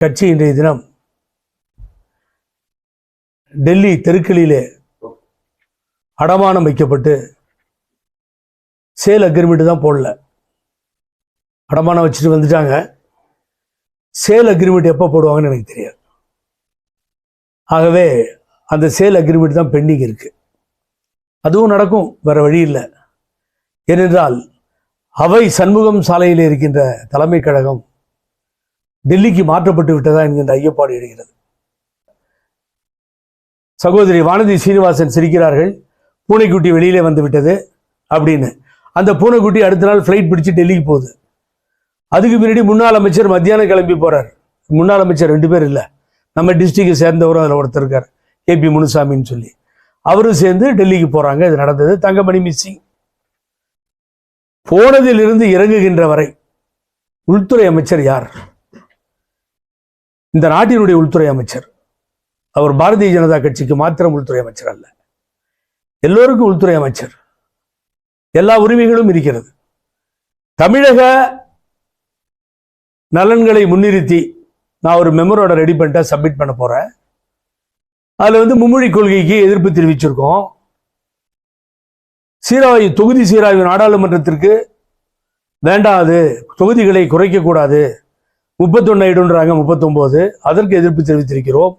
கட்சி இன்றைய தினம் டெல்லி தெருக்களிலே அடமானம் வைக்கப்பட்டு சேல் அக்ரிமெண்ட் தான் போடல. அடமானம் வச்சுட்டு வந்துட்டாங்க. சேல் அக்ரிமெண்ட் எப்போ போடுவாங்கன்னு எனக்கு தெரியாது. ஆகவே அந்த சேல் அக்ரிமெண்ட் தான் பெண்டிங் இருக்கு. அதுவும் நடக்கும், வேற வழி இல்லை. ஏனென்றால் அவை சண்முகம் சாலையில் இருக்கின்ற தலைமை கழகம் டெல்லிக்கு மாற்றப்பட்டு விட்டதா என்கின்ற ஐயப்பாடு எழுகிறது. சகோதரி வானதி சீனிவாசன் சிரிக்கிறார்கள், பூனைக்குட்டி வெளியிலே வந்து விட்டது அப்படின்னு. அந்த பூனைக்குட்டி அடுத்த நாள் ஃப்ளைட் பிடிச்சு டெல்லிக்கு போகுது. அதுக்கு பின்னாடி முன்னாள் அமைச்சர் மத்தியானம் கிளம்பி போறார். முன்னாள் அமைச்சர் 2 பேர் இல்லை, நம்ம டிஸ்ட்ரிக்டை சேர்ந்தவரும் அதில் ஒருத்தர் இருக்கார், KP முனுசாமின்னு சொல்லி. அவரும் சேர்ந்து டெல்லிக்கு போறாங்க. இது நடந்தது. தங்கமணி மிஸ்ஸிங். போனதிலிருந்து இறங்குகின்ற வரை உள்துறை அமைச்சர் யார்? இந்த நாட்டினுடைய உள்துறை அமைச்சர். அவர் பாரதிய ஜனதா கட்சிக்கு மாத்திரம் உள்துறை அமைச்சர் அல்ல, எல்லோருக்கும் உள்துறை அமைச்சர். எல்லா உரிமைகளும் இருக்கிறது. தமிழக நலன்களை முன்னிறுத்தி நான் ஒரு மெமரோட ரெடி பண்ணிட்டு சப்மிட் பண்ண போறேன். அதுல மும்மொழி கொள்கைக்கு எதிர்ப்பு தெரிவிச்சிருக்கோம். சீராய்வு தொகுதி சீராய்வு நாடாளுமன்றத்திற்கு வேண்டாது, தொகுதிகளை குறைக்க கூடாது, 31 ஆயிடுன்றாங்க, 39, அதற்கு எதிர்ப்பு தெரிவித்திருக்கிறோம்.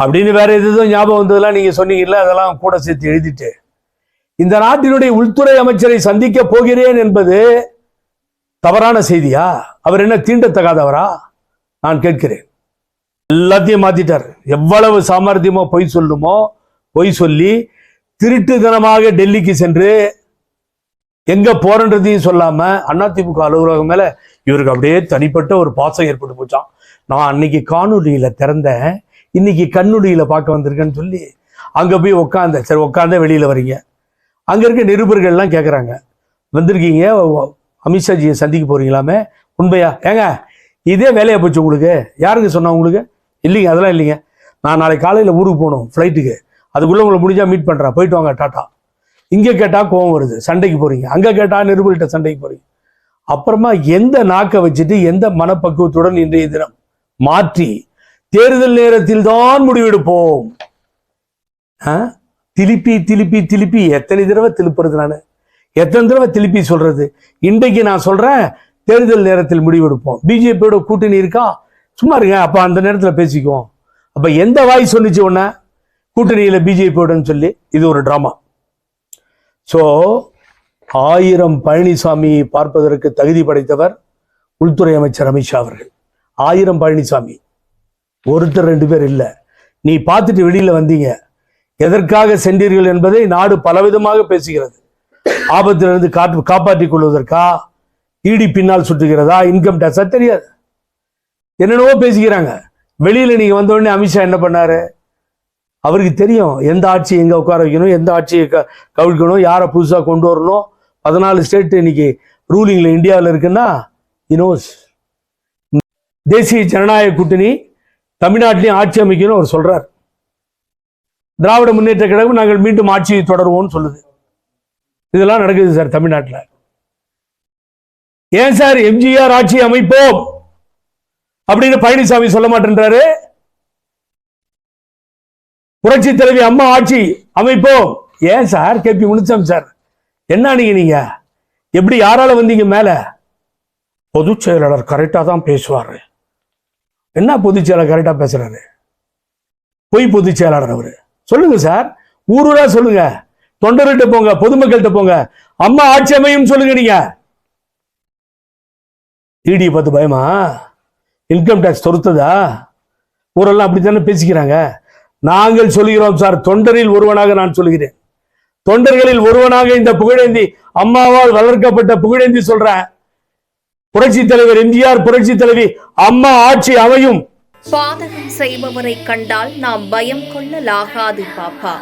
அப்படின்னு வேற எதுவும் ஞாபகம் வந்ததெல்லாம் நீங்க சொன்னீங்கல்ல, அதெல்லாம் கூட சேர்த்து எழுதிட்டு இந்த நாட்டினுடைய உள்துறை அமைச்சரை சந்திக்க போகிறேன் என்பது தவறான செய்தியா? அவர் என்ன தீண்டத்தகாதவரா? நான் கேட்கிறேன். எல்லாத்தையும் மாத்திட்டார். எவ்வளவு சாமர்த்தியமோ பொய் சொல்லுமோ பொய் சொல்லி திருட்டுத்தனமாக டெல்லிக்கு சென்று எங்க போறன்றதையும் சொல்லாம அதிமுக அலுவலகம் மேல இவருக்கு அப்படியே தனிப்பட்ட ஒரு பாசம் ஏற்பட்டு போச்சான். நான் அன்னைக்கு காணொலியில திறந்தேன், இன்னைக்கு கண்ணுடியில பார்க்க வந்திருக்கேன்னு சொல்லி அங்க போய் உட்காந்த. சரி, உட்காந்தே வெளியில வரீங்க. அங்க இருக்க நிருபர்கள்லாம் கேட்கறாங்க, வந்திருக்கீங்க அமித்ஷாஜியை சந்திக்க போறீங்களாமே, உண்மையா? ஏங்க இதே வேலையா போச்சு உங்களுக்கு? யாருங்க சொன்னா உங்களுக்கு? இல்லைங்க, அதெல்லாம் இல்லைங்க, நான் நாளைக்கு காலையில ஊருக்கு போகணும் ஃப்ளைட்டுக்கு, அதுக்குள்ள உங்களை முடிஞ்சா மீட் பண்றேன், போயிட்டு வாங்க டாட்டா. இங்க கேட்டா கோவம் வருது, சண்டைக்கு போறீங்க. அங்க கேட்டா நிருபர்கிட்ட சண்டைக்கு போறீங்க. அப்புறமா எந்த நாக்கை வச்சுட்டு எந்த மனப்பக்குவத்துடன் இன்றைய தினம் மாற்றி தேர்தல் நேரத்தில் தான் முடிவெடுப்போம். திருப்பி திருப்பி திருப்பி எத்தனை தடவை திருப்புறது? நான் எத்தனை தடவை திருப்பி சொல்றது? இன்றைக்கு நான் சொல்றேன், தேர்தல் நேரத்தில் முடிவெடுப்போம். பிஜேபியோட கூட்டணி இருக்கா? சும்மா இருங்க, அப்ப அந்த நேரத்தில் பேசிக்குவோம். அப்ப எந்த வாய் சொன்னிச்சு உடனே கூட்டணியில பிஜேபியோடன்னு சொல்லி? இது ஒரு டிராமா. சோ 1000 பழனிசாமியை பார்ப்பதற்கு தகுதி படைத்தவர் உள்துறை அமைச்சர் அமித்ஷா அவர்கள். 1000 பழனிசாமி, ஒருத்தர் 2 பேர் இல்லை. நீ பார்த்துட்டு வெளியில வந்தீங்க, எதற்காக சென்றீர்கள் என்பதை நாடு பலவிதமாக பேசுகிறது. ஆபத்திலிருந்து காப்பாற்றிக் கொள்வதற்கா, இடி பின்னால் சுட்டுகிறதா, இன்கம் டேக்ஸா தெரியாது, என்னென்னவோ பேசிக்கிறாங்க. வெளியில நீங்க வந்த உடனே அமித்ஷா என்ன பண்ணாரு? அவருக்கு தெரியும் எந்த ஆட்சி எங்க உட்கார வைக்கணும், எந்த ஆட்சியை கவிழ்க்கணும், யாரை புதுசா கொண்டு வரணும். 14 ஸ்டேட் இன்னைக்கு ரூலிங்ல இந்தியாவில் இருக்குன்னா இனோஸ். தேசிய ஜனநாயக கூட்டணி தமிழ்நாட்டிலையும் ஆட்சி அமைக்கணும் அவர் சொல்றார். திராவிட முன்னேற்ற கழகம் நாங்கள் மீண்டும் ஆட்சியை தொடருவோம்னு சொல்லுது. இதெல்லாம் நடக்குது சார் தமிழ்நாட்டில். ஏன் சார் எம்ஜிஆர் ஆட்சி அமைப்போம் அப்படின்னு பழனிசாமி சொல்ல மாட்டேன்றாரு? புரட்சி தலைவி அம்மா ஆட்சி அமைப்போம் ஏன் சார்? KP முனுசாமி சார், என்ன நீங்க எப்படி யாரால வந்தீங்க மேல? பொதுச் செயலாளர் கரெக்டா தான் பேசுவாரு. என்ன பொதுச் செயலாளர் கரெக்டா பேசுறாரு? பொய் பொதுச் செயலாளர் அவரு. சொல்லுங்க சார், ஊரூரா சொல்லுங்க, தொண்டர்கிட்ட போங்க, பொதுமக்கள்கிட்ட போங்க, அம்மா ஆட்சி அமையும் சொல்லுங்க. நீங்க இடி பார்த்து பயமா? இன்கம் டேக்ஸ் தொடுத்ததா? ஊரெல்லாம் அப்படித்தானே பேசிக்கிறாங்க. நாங்கள் சொல்கிறோம் சார், தொண்டரில் ஒருவனாக நான் சொல்கிறேன், தொண்டர்களில் ஒருவனாக இந்த புகழேந்தி, அம்மாவால் வளர்க்கப்பட்ட புகழேந்தி சொல்றேன். புரட்சி தலைவர் எம்ஜிஆர், புரட்சி தலைவி அம்மா ஆட்சி அமையும். பாதகம் செய்பவரை கண்டால் நாம் பயம் கொள்ளலாகாது பாப்பா,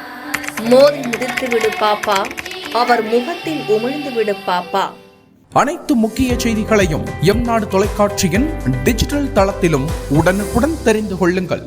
மோதி மிதித்து விடு பாப்பா, அவர் முகத்தில் உமிழ்ந்து விடு பாப்பா. அனைத்து முக்கிய செய்திகளையும் எம் நாடு தொலைக்காட்சியின் டிஜிட்டல் தளத்திலும் உடனுக்குடன் தெரிந்து கொள்ளுங்கள்.